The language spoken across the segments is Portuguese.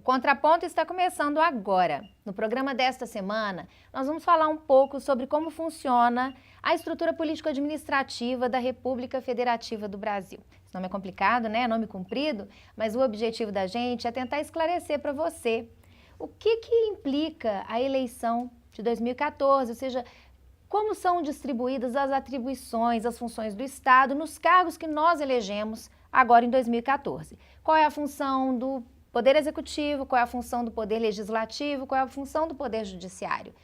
Contraponto está começando agora. No programa desta semana, nós vamos falar um pouco sobre como funciona a estrutura político-administrativa da República Federativa do Brasil. Esse nome é complicado, né? É nome comprido, mas o objetivo da gente é tentar esclarecer para você o que implica a eleição de 2014, ou seja, como são distribuídas as atribuições, as funções do Estado nos cargos que nós elegemos agora em 2014. Qual é a função do Poder Executivo, qual é a função do Poder Legislativo, qual é a função do Poder Judiciário.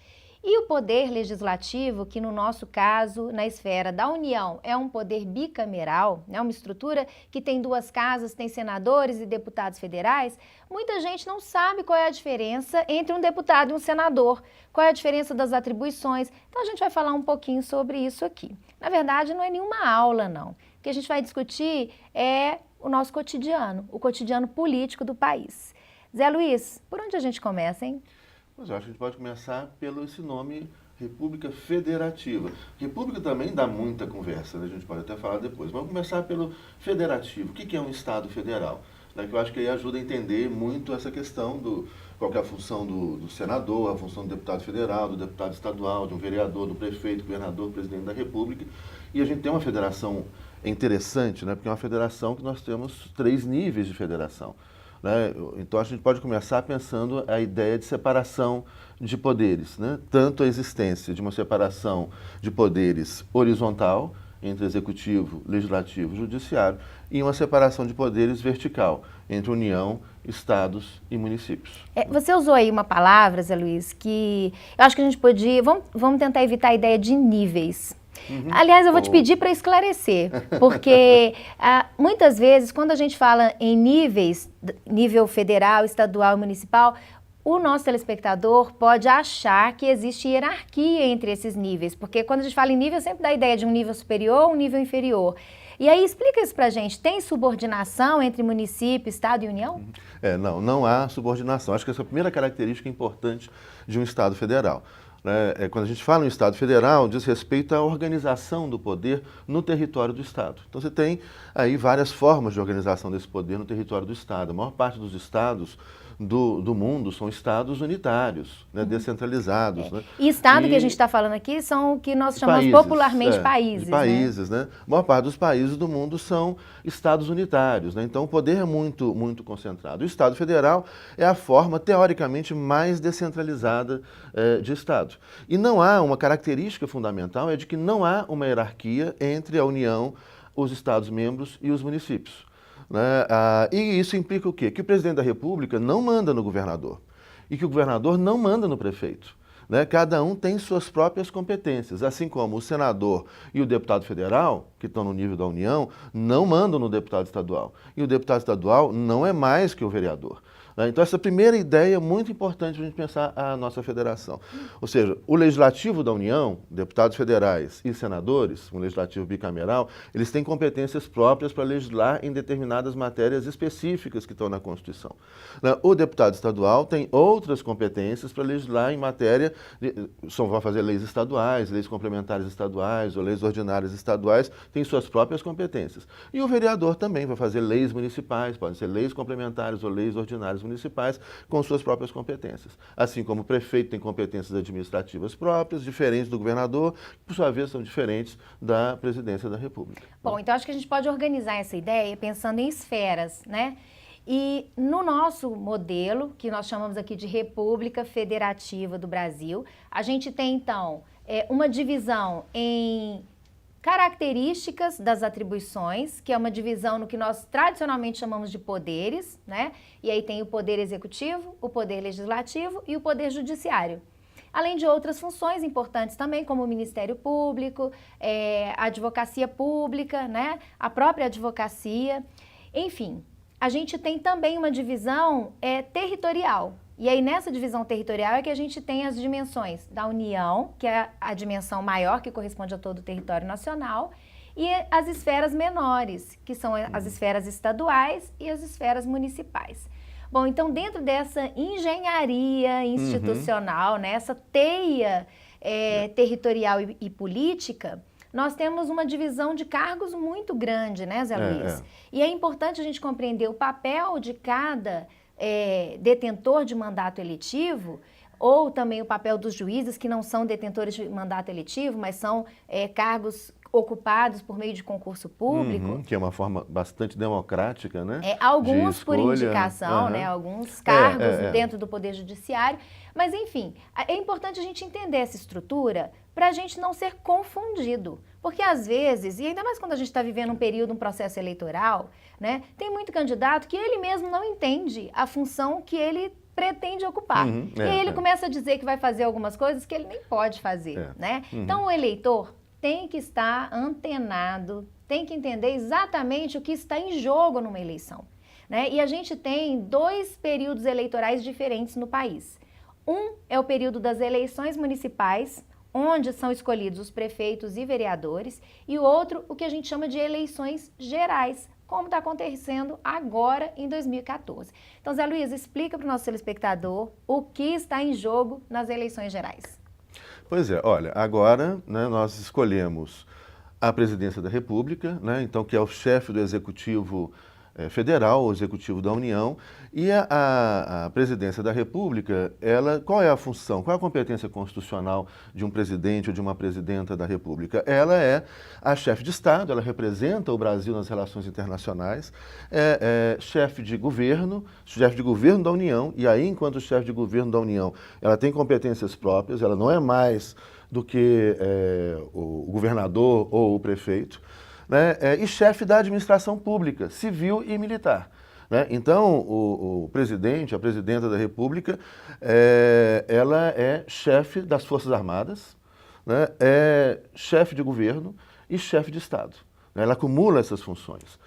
E o Poder Legislativo, que no nosso caso, na esfera da União, é um poder bicameral, né, uma estrutura que tem duas casas, tem senadores e deputados federais, muita gente não sabe qual é a diferença entre um deputado e um senador, qual é a diferença das atribuições. Então a gente vai falar um pouquinho sobre isso aqui. Na verdade, não é nenhuma aula, não. O que a gente vai discutir é o nosso cotidiano, o cotidiano político do país. Zé Luiz, por onde a gente começa, hein? Mas eu acho que a gente pode começar pelo esse nome República Federativa. República também dá muita conversa, né? A gente pode até falar depois. Vamos começar pelo federativo. O que é um Estado federal? Que eu acho que aí ajuda a entender muito essa questão do qual que é a função do senador, a função do deputado federal, do deputado estadual, de um vereador, do prefeito, governador, presidente da República. E a gente tem uma federação interessante, né? Porque é uma federação que nós temos 3 níveis de federação. Né? Então a gente pode começar pensando a ideia de separação de poderes, né? Tanto a existência de uma separação de poderes horizontal, entre executivo, legislativo e judiciário, e uma separação de poderes vertical, entre União, estados e municípios. Você usou aí uma palavra, Zé Luiz, que eu acho que a gente podia... Vamos tentar evitar a ideia de níveis. Aliás, eu vou te pedir para esclarecer, porque muitas vezes, quando a gente fala em níveis, nível federal, estadual e municipal, o nosso telespectador pode achar que existe hierarquia entre esses níveis, porque quando a gente fala em nível, sempre dá a ideia de um nível superior ou um nível inferior. E aí, explica isso pra gente, tem subordinação entre município, estado e União? Não há subordinação. Acho que essa é a primeira característica importante de um Estado federal. Quando a gente fala em Estado federal, diz respeito à organização do poder no território do Estado. Então você tem aí várias formas de organização desse poder no território do Estado. A maior parte dos estados do mundo são estados unitários, né, descentralizados. Né? E estado que a gente está falando aqui são o que nós chamamos popularmente países. Países, né? A maior parte dos países do mundo são estados unitários, né? Então o poder é muito, muito concentrado. O Estado Federal é a forma, teoricamente, mais descentralizada de Estado. E não há uma característica fundamental, é de que não há uma hierarquia entre a União, os Estados-membros e os municípios. E isso implica o quê? Que o presidente da República não manda no governador e que o governador não manda no prefeito. Cada um tem suas próprias competências, assim como o senador e o deputado federal, que estão no nível da União, não mandam no deputado estadual. E o deputado estadual não é mais que o vereador. Então, essa primeira ideia é muito importante para a gente pensar a nossa federação. Ou seja, o legislativo da União, deputados federais e senadores, um legislativo bicameral, eles têm competências próprias para legislar em determinadas matérias específicas que estão na Constituição. O deputado estadual tem outras competências para legislar em matéria, vai fazer leis estaduais, leis complementares estaduais ou leis ordinárias estaduais, tem suas próprias competências. E o vereador também vai fazer leis municipais, podem ser leis complementares ou leis ordinárias municipais com suas próprias competências. Assim como o prefeito tem competências administrativas próprias, diferentes do governador, que por sua vez são diferentes da presidência da República. Bom, então acho que a gente pode organizar essa ideia pensando em esferas, né? E no nosso modelo, que nós chamamos aqui de República Federativa do Brasil, a gente tem então uma divisão em características das atribuições, que é uma divisão no que nós tradicionalmente chamamos de poderes, né? E aí tem o poder executivo, o poder legislativo e o poder judiciário. Além de outras funções importantes também, como o Ministério Público, a advocacia pública, né? A própria advocacia. Enfim, a gente tem também uma divisão territorial. E aí, nessa divisão territorial é que a gente tem as dimensões da União, que é a dimensão maior, que corresponde a todo o território nacional, e as esferas menores, que são as esferas estaduais e as esferas municipais. Bom, então, dentro dessa engenharia institucional, né, essa teia territorial e política, nós temos uma divisão de cargos muito grande, né, Zé Luiz? E é importante a gente compreender o papel de cada detentor de mandato eletivo, ou também o papel dos juízes, que não são detentores de mandato eletivo, mas são cargos ocupados por meio de concurso público. Que é uma forma bastante democrática, né? Alguns por indicação, né? Alguns cargos dentro do Poder Judiciário. Mas, enfim, é importante a gente entender essa estrutura para a gente não ser confundido. Porque, às vezes, e ainda mais quando a gente está vivendo um processo eleitoral, né? Tem muito candidato que ele mesmo não entende a função que ele pretende ocupar. E aí ele começa a dizer que vai fazer algumas coisas que ele nem pode fazer, né? Então, o eleitor tem que estar antenado, tem que entender exatamente o que está em jogo numa eleição, né? E a gente tem 2 períodos eleitorais diferentes no país. Um é o período das eleições municipais, onde são escolhidos os prefeitos e vereadores, e o outro, o que a gente chama de eleições gerais, como está acontecendo agora em 2014. Então, Zé Luiz, explica para o nosso telespectador o que está em jogo nas eleições gerais. Pois é, olha, agora, né, nós escolhemos a presidência da República, né, então que é o chefe do Executivo Federal, o Executivo da União, e a presidência da República, qual é a função, qual é a competência constitucional de um presidente ou de uma presidenta da República? Ela é a chefe de Estado, ela representa o Brasil nas relações internacionais, é chefe de governo da União, e aí, enquanto chefe de governo da União, ela tem competências próprias, ela não é mais do que o governador ou o prefeito, né, e chefe da administração pública, civil e militar. Né? Então, o presidente, a presidenta da República, ela é chefe das Forças Armadas, né, é chefe de governo e chefe de Estado. Né? Ela acumula essas funções.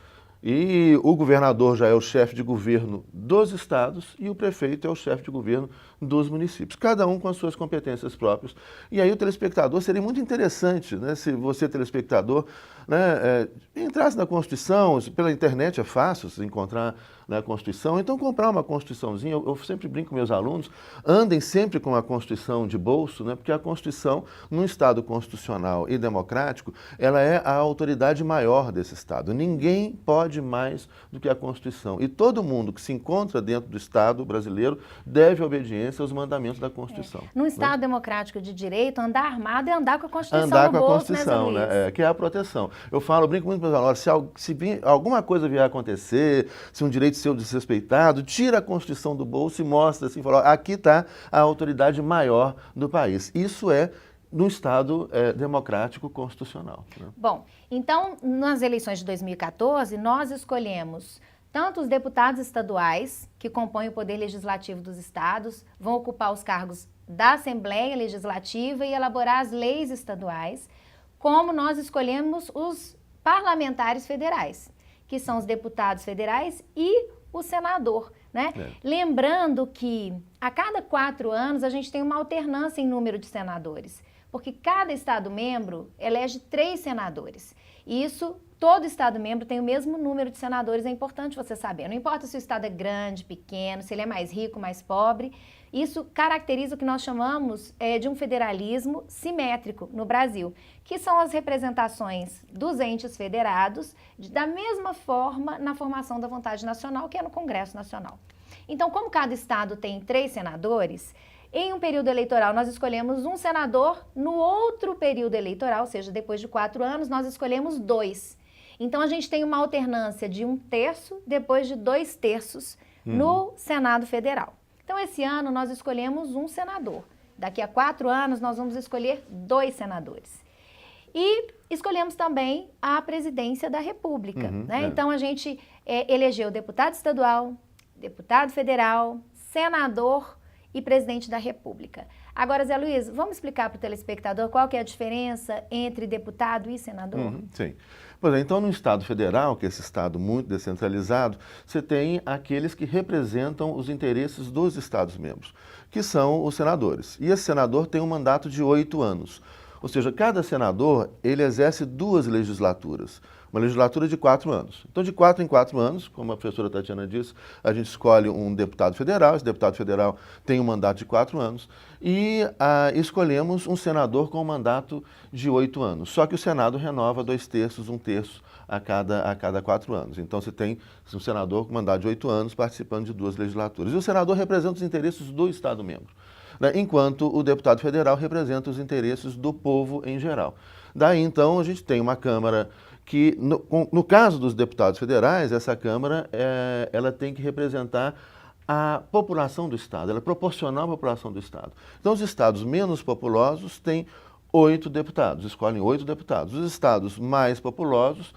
E o governador já é o chefe de governo dos estados e o prefeito é o chefe de governo dos municípios, cada um com as suas competências próprias. E aí o telespectador, seria muito interessante, né, se você, telespectador, né, entrasse na Constituição, pela internet é fácil se encontrar na Constituição, então comprar uma Constituiçãozinha, eu sempre brinco com meus alunos, andem sempre com a Constituição de bolso, né, porque a Constituição, num Estado constitucional e democrático, ela é a autoridade maior desse Estado. Ninguém pode mais do que a Constituição. E todo mundo que se encontra dentro do Estado brasileiro deve obediência aos mandamentos da Constituição. Num Estado democrático de direito, andar armado é andar com a Constituição andar no com a bolso, Constituição, né, que é a proteção. Eu brinco muito com meus alunos, se alguma coisa vier a acontecer, se um direito seu desrespeitado, tira a Constituição do bolso e mostra assim, fala, aqui está a autoridade maior do país. Isso é no Estado democrático constitucional. Né? Bom, então, nas eleições de 2014, nós escolhemos tanto os deputados estaduais, que compõem o Poder Legislativo dos estados, vão ocupar os cargos da Assembleia Legislativa e elaborar as leis estaduais, como nós escolhemos os parlamentares federais, que são os deputados federais e o senador, né? Lembrando que a cada 4 anos a gente tem uma alternância em número de senadores, porque cada Estado-membro elege 3 senadores. E isso, todo Estado-membro tem o mesmo número de senadores, é importante você saber. Não importa se o Estado é grande, pequeno, se ele é mais rico, mais pobre, isso caracteriza o que nós chamamos de um federalismo simétrico no Brasil, que são as representações dos entes federados, da mesma forma na formação da vontade nacional, que é no Congresso Nacional. Então, como cada Estado tem 3 senadores, em um período eleitoral, nós escolhemos um senador, no outro período eleitoral, ou seja, depois de 4 anos, nós escolhemos 2. Então, a gente tem uma alternância de 1/3, depois de 2/3 no Senado Federal. Então, esse ano, nós escolhemos um senador. Daqui a 4 anos, nós vamos escolher 2 senadores. E escolhemos também a presidência da República. Né? Então, a gente elegeu deputado estadual, deputado federal, senador e presidente da República. Agora, Zé Luiz, vamos explicar para o telespectador qual que é a diferença entre deputado e senador? Sim. Pois é, então no Estado Federal, que é esse Estado muito descentralizado, você tem aqueles que representam os interesses dos Estados-membros, que são os senadores. E esse senador tem um mandato de 8 anos. Ou seja, cada senador, ele exerce 2 legislaturas. Uma legislatura de 4 anos. Então, de 4 em 4 anos, como a professora Tatiana disse, a gente escolhe um deputado federal, esse deputado federal tem um mandato de 4 anos, e escolhemos um senador com um mandato de 8 anos. Só que o Senado renova 2/3, 1/3 a cada 4 anos. Então, você tem um senador com mandato de 8 anos participando de 2 legislaturas. E o senador representa os interesses do Estado-membro, né? Enquanto o deputado federal representa os interesses do povo em geral. Daí, então, a gente tem uma Câmara que, no caso dos deputados federais, essa Câmara ela tem que representar a população do Estado, ela é proporcional à população do Estado. Então, os estados menos populosos têm 8 deputados, escolhem 8 deputados. Os estados mais populosos,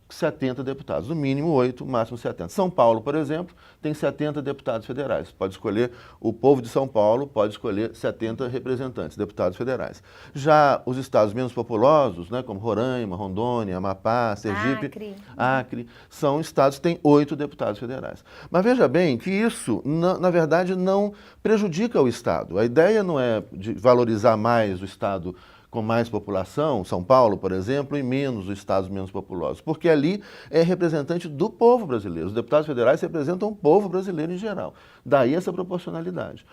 70 deputados, no mínimo 8, máximo 70. São Paulo, por exemplo, tem 70 deputados federais. Pode escolher, o povo de São Paulo pode escolher 70 representantes, deputados federais. Já os estados menos populosos, né, como Roraima, Rondônia, Amapá, Sergipe, Acre, são estados que têm 8 deputados federais. Mas veja bem que isso, na verdade, não prejudica o Estado. A ideia não é de valorizar mais o Estado com mais população, São Paulo, por exemplo, e menos os estados menos populosos, porque ali é representante do povo brasileiro. Os deputados federais representam o povo brasileiro em geral. Daí essa proporcionalidade.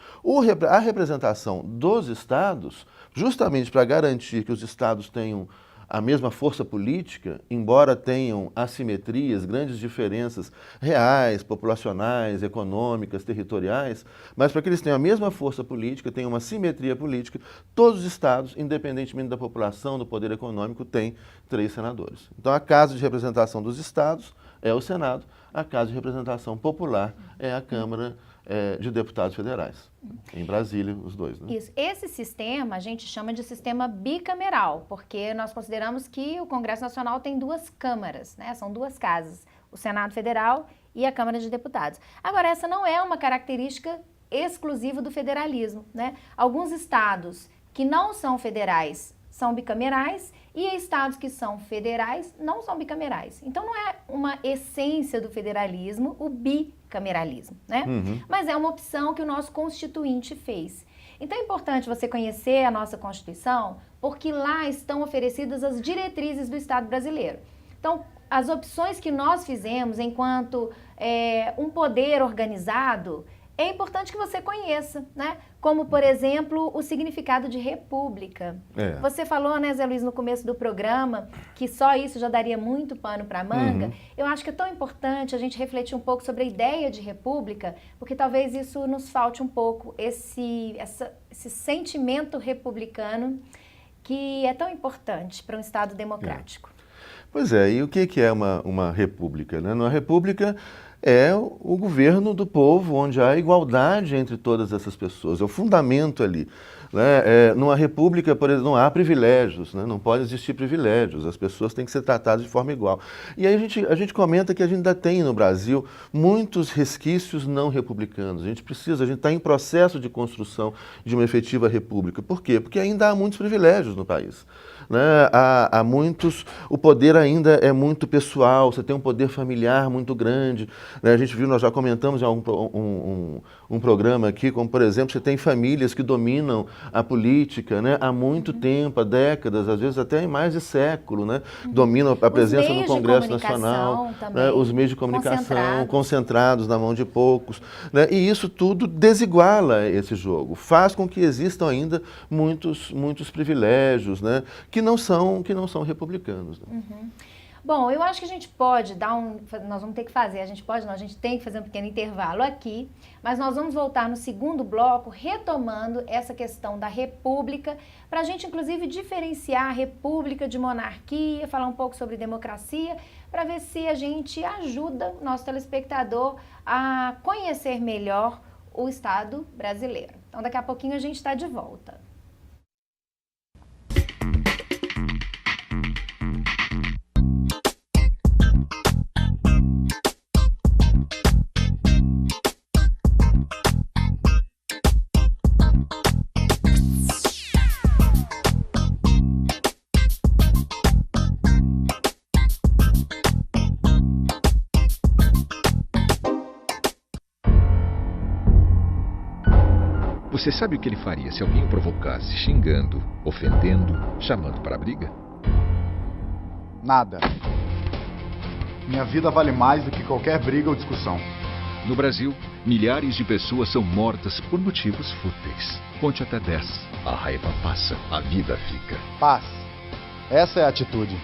A representação dos estados, justamente para garantir que os estados tenham a mesma força política, embora tenham assimetrias, grandes diferenças reais, populacionais, econômicas, territoriais, mas para que eles tenham a mesma força política, tenham uma simetria política, todos os estados, independentemente da população, do poder econômico, têm 3 senadores. Então, a Casa de Representação dos Estados é o Senado, a Casa de Representação Popular é a Câmara de Deputados Federais. Em Brasília, os 2, né? Isso. Esse sistema a gente chama de sistema bicameral, porque nós consideramos que o Congresso Nacional tem 2 câmaras, né? São 2 casas, o Senado Federal e a Câmara de Deputados. Agora, essa não é uma característica exclusiva do federalismo, né? Alguns estados que não são federais são bicamerais e estados que são federais não são bicamerais. Então, não é uma essência do federalismo o bicameralismo, né? Mas é uma opção que o nosso Constituinte fez. Então, é importante você conhecer a nossa Constituição, porque lá estão oferecidas as diretrizes do Estado brasileiro. Então, as opções que nós fizemos enquanto um poder organizado, é importante que você conheça, né? Como, por exemplo, o significado de república. Você falou, né, Zé Luiz, no começo do programa, que só isso já daria muito pano para manga. Eu acho que é tão importante a gente refletir um pouco sobre a ideia de república, porque talvez isso nos falte um pouco, esse sentimento republicano que é tão importante para um Estado democrático. Pois é, e o que é uma república, né? Uma república é o governo do povo, onde há igualdade entre todas essas pessoas, é o fundamento ali, né? Numa república, por exemplo, não há privilégios, né? Não pode existir privilégios, as pessoas têm que ser tratadas de forma igual. E aí a gente comenta que a gente ainda tem no Brasil muitos resquícios não republicanos, a gente está em processo de construção de uma efetiva república. Por quê? Porque ainda há muitos privilégios no país. Né? Há muitos, o poder ainda é muito pessoal, você tem um poder familiar muito grande, né? A gente viu, nós já comentamos em um programa aqui, como por exemplo, você tem famílias que dominam a política, né? Há muito tempo, há décadas, às vezes até mais de século, né? Dominam a presença no Congresso Nacional, né? Os meios de comunicação concentrados na mão de poucos, né? E isso tudo desiguala esse jogo, faz com que existam ainda muitos privilégios, né? Que não são republicanos. Né? Bom, eu acho que a gente pode nós vamos ter que fazer, a gente tem que fazer um pequeno intervalo aqui, mas nós vamos voltar no segundo bloco retomando essa questão da república, para a gente inclusive diferenciar a república de monarquia, falar um pouco sobre democracia, para ver se a gente ajuda o nosso telespectador a conhecer melhor o Estado brasileiro. Então daqui a pouquinho a gente está de volta. Você sabe o que ele faria se alguém o provocasse, xingando, ofendendo, chamando para a briga? Nada. Minha vida vale mais do que qualquer briga ou discussão. No Brasil, milhares de pessoas são mortas por motivos fúteis. Conte até 10. A raiva passa, a vida fica. Paz. Essa é a atitude.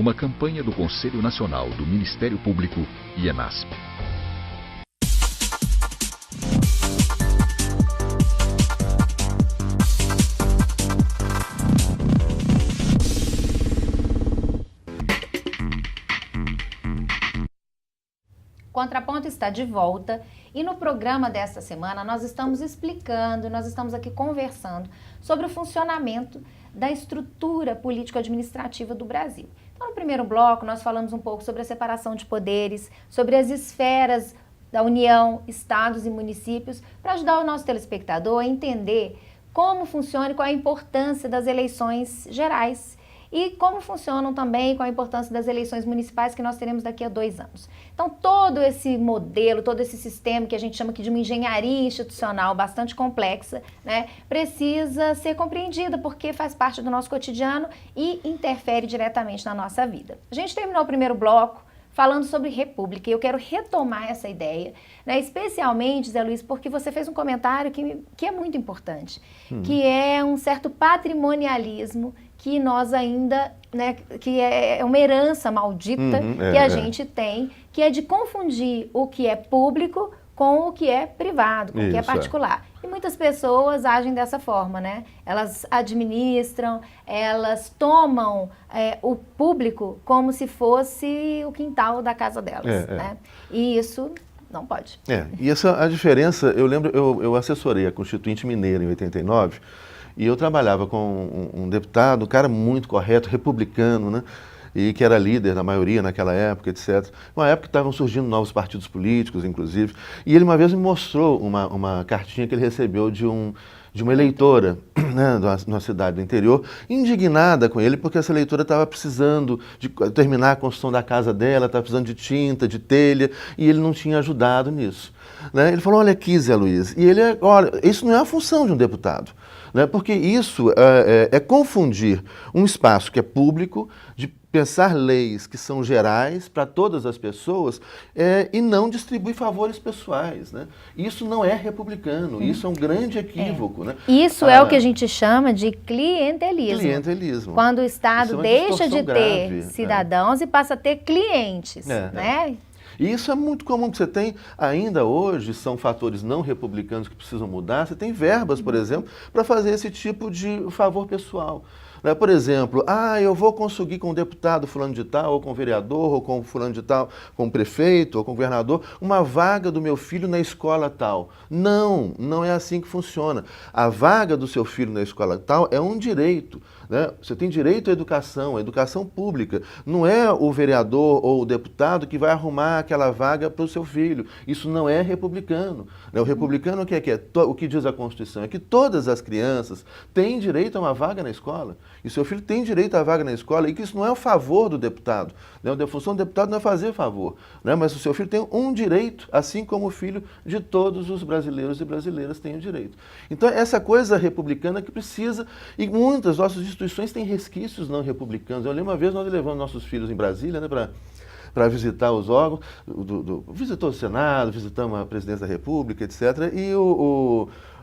uma campanha do Conselho Nacional do Ministério Público e ENASP. Contraponto está de volta e no programa desta semana nós estamos explicando, nós estamos aqui conversando sobre o funcionamento da estrutura político-administrativa do Brasil. Então, no primeiro bloco, nós falamos um pouco sobre a separação de poderes, sobre as esferas da União, estados e municípios, para ajudar o nosso telespectador a entender como funciona e qual a importância das eleições gerais e como funcionam também, qual a importância das eleições municipais que nós teremos daqui a 2 anos. Então, todo esse modelo, todo esse sistema que a gente chama aqui de uma engenharia institucional bastante complexa, né, precisa ser compreendida porque faz parte do nosso cotidiano e interfere diretamente na nossa vida. A gente terminou o primeiro bloco falando sobre república e eu quero retomar essa ideia, né, especialmente, Zé Luiz, porque você fez um comentário que é muito importante, que é um certo patrimonialismo que nós ainda, né, que é uma herança maldita que a gente tem, que é de confundir o que é público com o que é privado, com o que é particular. E muitas pessoas agem dessa forma, né? Elas administram, elas tomam o público como se fosse o quintal da casa delas, né? E isso não pode. E essa a diferença, eu lembro, eu assessorei a Constituinte Mineira em 89, e eu trabalhava com um deputado, um cara muito correto, republicano, né? E que era líder da maioria naquela época, etc. Uma época que estavam surgindo novos partidos políticos, inclusive. E ele uma vez me mostrou uma cartinha que ele recebeu de uma eleitora, né, de uma cidade do interior, indignada com ele, porque essa eleitora estava precisando de terminar a construção da casa dela, estava precisando de tinta, de telha, e ele não tinha ajudado nisso. Né? Ele falou, olha aqui, Zé Luiz, e ele, olha, isso não é a função de um deputado. Né? Porque isso é confundir um espaço que é público, de pensar leis que são gerais para todas as pessoas e não distribuir favores pessoais. Né? Isso não é republicano, isso é um grande equívoco. Né? Isso é o que a gente chama de clientelismo. Clientelismo. Quando o Estado deixa de ter grave, cidadãos e passa a ter clientes. Né? E isso é muito comum, que você tem, ainda hoje, são fatores não republicanos que precisam mudar, você tem verbas, por exemplo, para fazer esse tipo de favor pessoal. Né? Por exemplo, eu vou conseguir com o deputado fulano de tal, ou com o vereador, ou com o fulano de tal, com o prefeito, ou com o governador, uma vaga do meu filho na escola tal. Não, não é assim que funciona. A vaga do seu filho na escola tal é um direito. Né? Você tem direito à educação pública. Não é o vereador ou o deputado que vai arrumar aquela vaga para o seu filho. Isso não é republicano. Né? O republicano o que diz a Constituição é que todas as crianças têm direito a uma vaga na escola. E seu filho tem direito à vaga na escola e que isso não é o favor do deputado. Né? A função do deputado não é fazer favor. Né? Mas o seu filho tem um direito, assim como o filho de todos os brasileiros e brasileiras têm o direito. Então, essa coisa republicana que precisa, e muitas nossas instituições têm resquícios não republicanos. Eu lembro uma vez nós levamos nossos filhos em Brasília, né, para visitar os órgãos, visitou o Senado, visitamos a Presidência da República, etc. E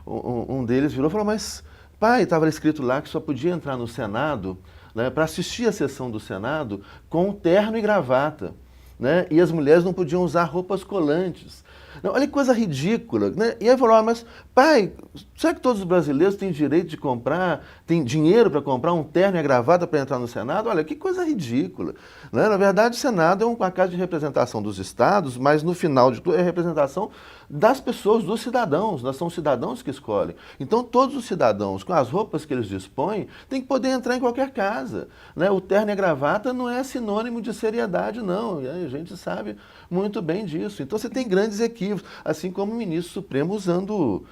um deles virou e falou, mas pai, estava escrito lá que só podia entrar no Senado, né, para assistir a sessão do Senado com terno e gravata. Né, e as mulheres não podiam usar roupas colantes. Olha que coisa ridícula. Né? E aí falou, mas pai, será que todos os brasileiros têm direito de comprar, têm dinheiro para comprar um terno e a gravata para entrar no Senado? Olha, que coisa ridícula. Né? Na verdade, o Senado é uma casa de representação dos estados, mas no final de tudo é a representação das pessoas, dos cidadãos. Nós são os cidadãos que escolhem. Então, todos os cidadãos, com as roupas que eles dispõem, têm que poder entrar em qualquer casa. Né? O terno e a gravata não é sinônimo de seriedade, não. E a gente sabe muito bem disso. Então, você tem grandes equívocos, assim como o ministro Supremo usando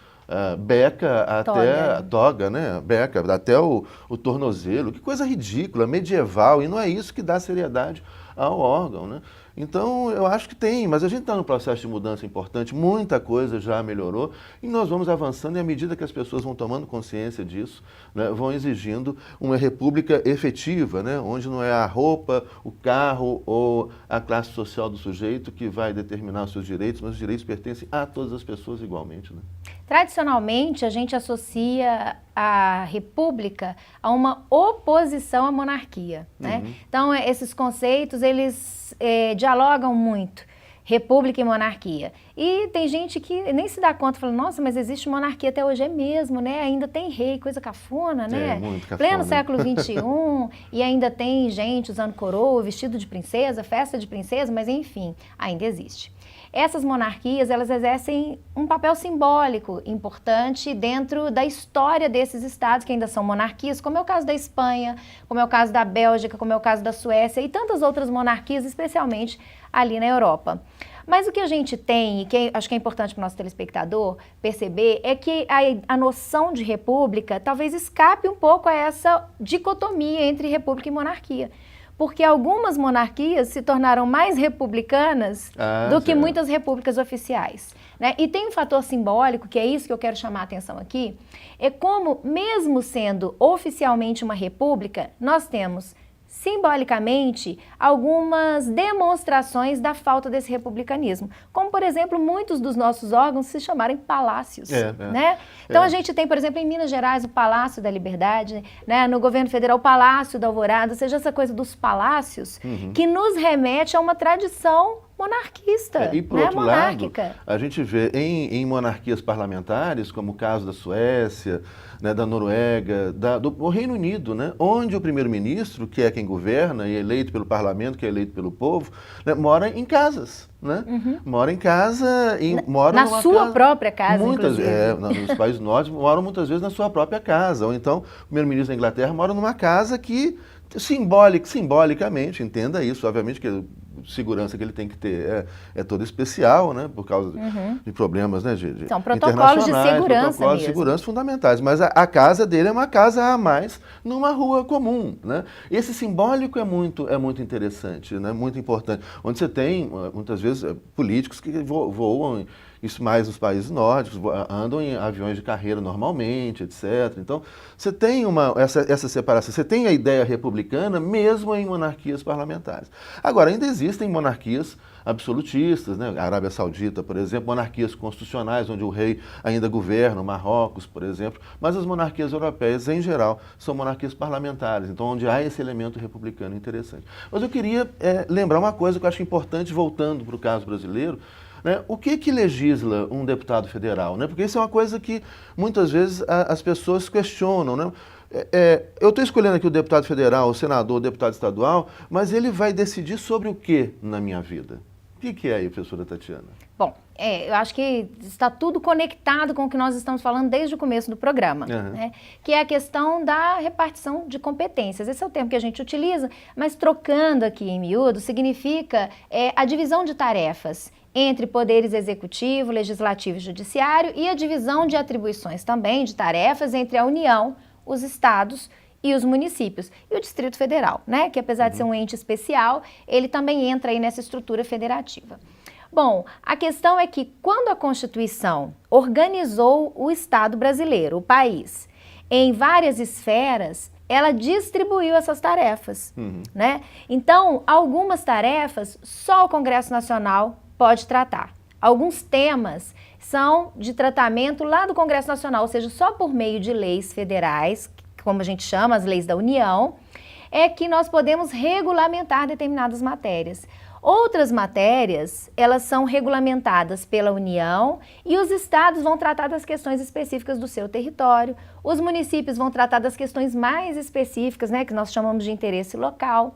beca até toga, né? Beca até o tornozelo. Que coisa ridícula, medieval, e não é isso que dá seriedade ao órgão, né? Então, eu acho que tem, mas a gente está num processo de mudança importante, muita coisa já melhorou e nós vamos avançando e à medida que as pessoas vão tomando consciência disso, né, vão exigindo uma república efetiva, né, onde não é a roupa, o carro ou a classe social do sujeito que vai determinar os seus direitos, mas os direitos pertencem a todas as pessoas igualmente. Né? Tradicionalmente, a gente associa a república a uma oposição à monarquia, né? Então, esses conceitos, eles dialogam muito, república e monarquia. E tem gente que nem se dá conta, fala, nossa, mas existe monarquia até hoje, é mesmo, né? Ainda tem rei, coisa cafona, né? Muito cafona. Pleno século XXI, e ainda tem gente usando coroa, vestido de princesa, festa de princesa, mas enfim, ainda existe. Essas monarquias, elas exercem um papel simbólico importante dentro da história desses estados que ainda são monarquias, como é o caso da Espanha, como é o caso da Bélgica, como é o caso da Suécia e tantas outras monarquias, especialmente ali na Europa. Mas o que a gente tem, e que acho que é importante para o nosso telespectador perceber, é que a noção de república talvez escape um pouco a essa dicotomia entre república e monarquia. Porque algumas monarquias se tornaram mais republicanas do que muitas repúblicas oficiais, né? E tem um fator simbólico, que é isso que eu quero chamar a atenção aqui, é como, mesmo sendo oficialmente uma república, nós temos simbolicamente algumas demonstrações da falta desse republicanismo, como por exemplo muitos dos nossos órgãos se chamarem palácios, né? Então a gente tem, por exemplo, em Minas Gerais o Palácio da Liberdade, né? No governo federal o Palácio da Alvorada, ou seja, essa coisa dos palácios que nos remete a uma tradição monarquista, e por outro lado, a gente vê em monarquias parlamentares, como o caso da Suécia, né, da Noruega, do Reino Unido, né, onde o primeiro-ministro, que é quem governa e é eleito pelo parlamento, que é eleito pelo povo, né, mora em casas. Né? Mora em casa e mora na sua própria casa, nos países nórdicos moram muitas vezes na sua própria casa, ou então o primeiro-ministro da Inglaterra mora numa casa que simbolicamente, entenda isso, obviamente que a segurança que ele tem que ter é toda especial, né, por causa de problemas, né, são protocolos de segurança segurança fundamentais, mas a casa dele é uma casa a mais numa rua comum, né? Esse simbólico é muito interessante, né, muito importante, onde você tem muitas vezes políticos que voam, isso mais nos países nórdicos, andam em aviões de carreira normalmente, etc. Então, você tem essa separação, você tem a ideia republicana mesmo em monarquias parlamentares. Agora, ainda existem monarquias absolutistas, né? A Arábia Saudita, por exemplo, monarquias constitucionais, onde o rei ainda governa, Marrocos, por exemplo, mas as monarquias europeias, em geral, são monarquias parlamentares, então onde há esse elemento republicano interessante. Mas eu queria lembrar uma coisa que eu acho importante, voltando para o caso brasileiro, né? O que legisla um deputado federal? Né? Porque isso é uma coisa que muitas vezes as pessoas questionam. Né? Eu estou escolhendo aqui o deputado federal, o senador, o deputado estadual, mas ele vai decidir sobre o que na minha vida? O que é aí, professora Tatiana? Bom, eu acho que está tudo conectado com o que nós estamos falando desde o começo do programa, né? Que é a questão da repartição de competências. Esse é o termo que a gente utiliza, mas trocando aqui em miúdo, significa a divisão de tarefas entre poderes executivo, legislativo e judiciário e a divisão de atribuições também, de tarefas entre a União, os estados e os municípios. E o Distrito Federal, né, que apesar de ser um ente especial, ele também entra aí nessa estrutura federativa. Bom, a questão é que quando a Constituição organizou o Estado brasileiro, o país, em várias esferas, ela distribuiu essas tarefas, né? Então, algumas tarefas só o Congresso Nacional pode tratar. Alguns temas são de tratamento lá do Congresso Nacional, ou seja, só por meio de leis federais, como a gente chama, as leis da União, é que nós podemos regulamentar determinadas matérias. Outras matérias, elas são regulamentadas pela União e os estados vão tratar das questões específicas do seu território, os municípios vão tratar das questões mais específicas, né, que nós chamamos de interesse local.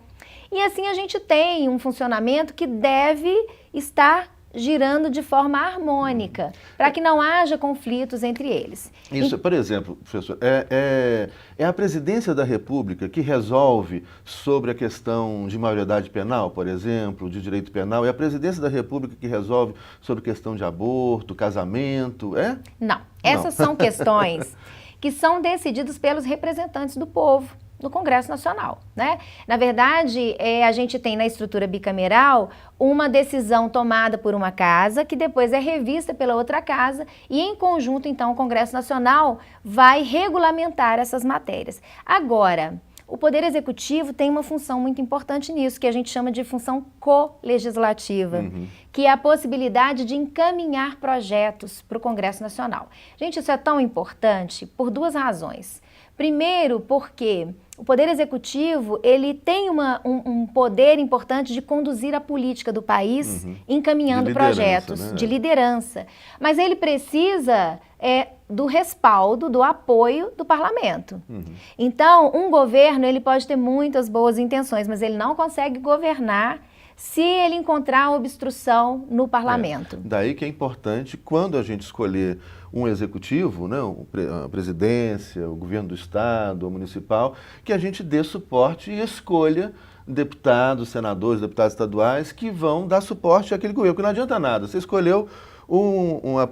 E assim a gente tem um funcionamento que deve estar girando de forma harmônica, para que não haja conflitos entre eles. Isso, por exemplo, professor, é a presidência da República que resolve sobre a questão de maioridade penal, por exemplo, de direito penal, é a presidência da República que resolve sobre questão de aborto, casamento, Não, essas são questões que são decididas pelos representantes do povo no Congresso Nacional, né? Na verdade, a gente tem na estrutura bicameral uma decisão tomada por uma casa que depois é revista pela outra casa e em conjunto, então, o Congresso Nacional vai regulamentar essas matérias. Agora, o Poder Executivo tem uma função muito importante nisso, que a gente chama de função co-legislativa, que é a possibilidade de encaminhar projetos para o Congresso Nacional. Gente, isso é tão importante por duas razões. Primeiro, porque o Poder Executivo ele tem um poder importante de conduzir a política do país, encaminhando projetos, né? De liderança. Mas ele precisa do respaldo, do apoio do parlamento. Então, um governo ele pode ter muitas boas intenções, mas ele não consegue governar se ele encontrar obstrução no parlamento. Daí que é importante, quando a gente escolher um executivo, né, a presidência, o governo do estado, o municipal, que a gente dê suporte e escolha deputados, senadores, deputados estaduais que vão dar suporte àquele governo, porque não adianta nada. Você escolheu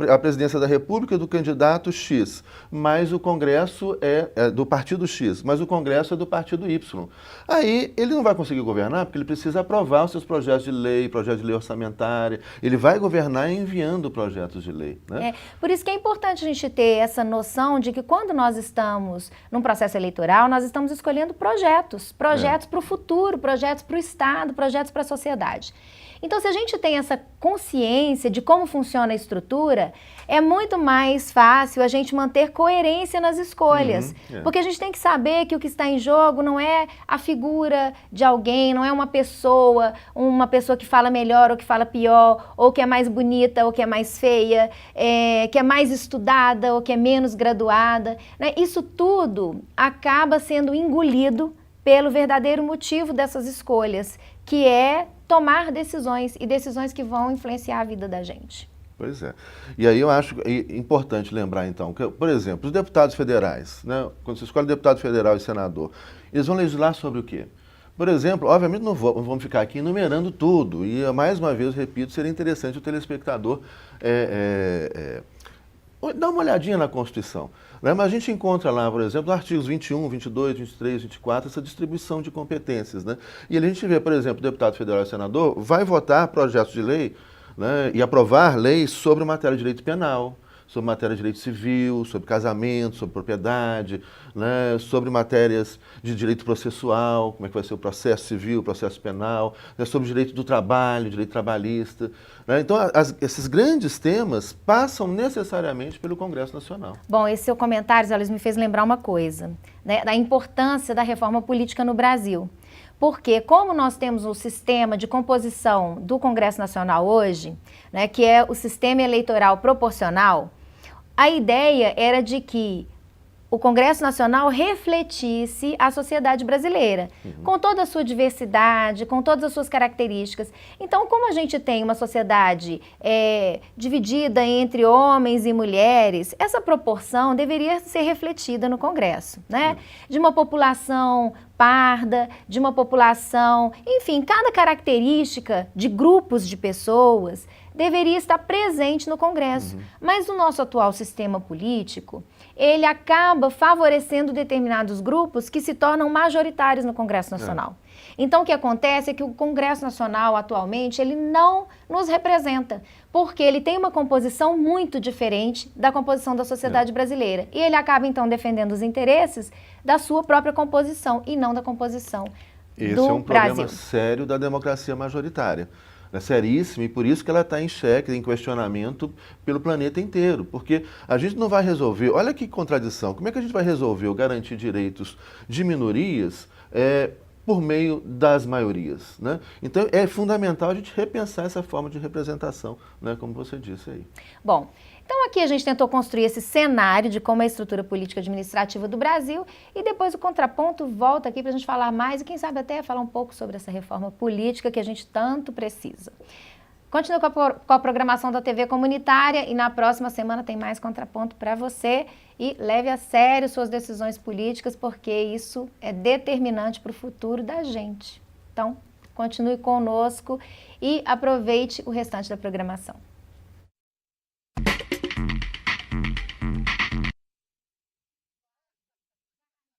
a presidência da República do candidato X, mas o Congresso é do partido X, mas o Congresso é do partido Y. Aí ele não vai conseguir governar porque ele precisa aprovar os seus projetos de lei, projeto de lei orçamentária. Ele vai governar enviando projetos de lei, né? Por isso que é importante a gente ter essa noção de que quando nós estamos num processo eleitoral, nós estamos escolhendo projetos para o futuro, projetos para o Estado, projetos para a sociedade. Então, se a gente tem essa consciência de como funciona a estrutura, é muito mais fácil a gente manter coerência nas escolhas. Porque a gente tem que saber que o que está em jogo não é a figura de alguém, não é uma pessoa que fala melhor ou que fala pior, ou que é mais bonita ou que é mais feia, que é mais estudada ou que é menos graduada, né? Isso tudo acaba sendo engolido pelo verdadeiro motivo dessas escolhas, que é tomar decisões, e decisões que vão influenciar a vida da gente. Pois é. E aí eu acho importante lembrar, então, que, por exemplo, os deputados federais, né, quando você escolhe deputado federal e senador, eles vão legislar sobre o quê? Por exemplo, obviamente não vamos ficar aqui enumerando tudo, e mais uma vez, repito, seria interessante o telespectador dar uma olhadinha na Constituição. Né? Mas a gente encontra lá, por exemplo, nos artigos 21, 22, 23, 24, essa distribuição de competências. Né? E a gente vê, por exemplo, o deputado federal e senador vai votar projetos de lei, né, e aprovar leis sobre matéria de direito penal, sobre matéria de direito civil, sobre casamento, sobre propriedade, né, sobre matérias de direito processual, como é que vai ser o processo civil, o processo penal, né, sobre direito do trabalho, direito trabalhista. Né? Então, esses grandes temas passam necessariamente pelo Congresso Nacional. Bom, esse seu comentário, Zé Luiz, me fez lembrar uma coisa, né, da importância da reforma política no Brasil. Porque como nós temos o sistema de composição do Congresso Nacional hoje, né, que é o sistema eleitoral proporcional, a ideia era de que o Congresso Nacional refletisse a sociedade brasileira, com toda a sua diversidade, com todas as suas características. Então, como a gente tem uma sociedade dividida entre homens e mulheres, essa proporção deveria ser refletida no Congresso, né? De uma população parda, de uma população, enfim, cada característica de grupos de pessoas deveria estar presente no Congresso. Mas o nosso atual sistema político, ele acaba favorecendo determinados grupos que se tornam majoritários no Congresso Nacional. Então, o que acontece é que o Congresso Nacional, atualmente, ele não nos representa, porque ele tem uma composição muito diferente da composição da sociedade brasileira. E ele acaba, então, defendendo os interesses da sua própria composição e não da composição do Brasil. Esse é um problema sério da democracia majoritária. É seríssimo, e por isso que ela está em xeque, em questionamento pelo planeta inteiro, porque a gente não vai resolver, olha que contradição, como é que a gente vai resolver ou garantir direitos de minorias por meio das maiorias, né? Então é fundamental a gente repensar essa forma de representação, né, como você disse aí. Bom, então aqui a gente tentou construir esse cenário de como é a estrutura política administrativa do Brasil, e depois o Contraponto volta aqui para a gente falar mais e quem sabe até falar um pouco sobre essa reforma política que a gente tanto precisa. Continue com a programação da TV comunitária e na próxima semana tem mais Contraponto para você, e leve a sério suas decisões políticas, porque isso é determinante para o futuro da gente. Então, continue conosco e aproveite o restante da programação.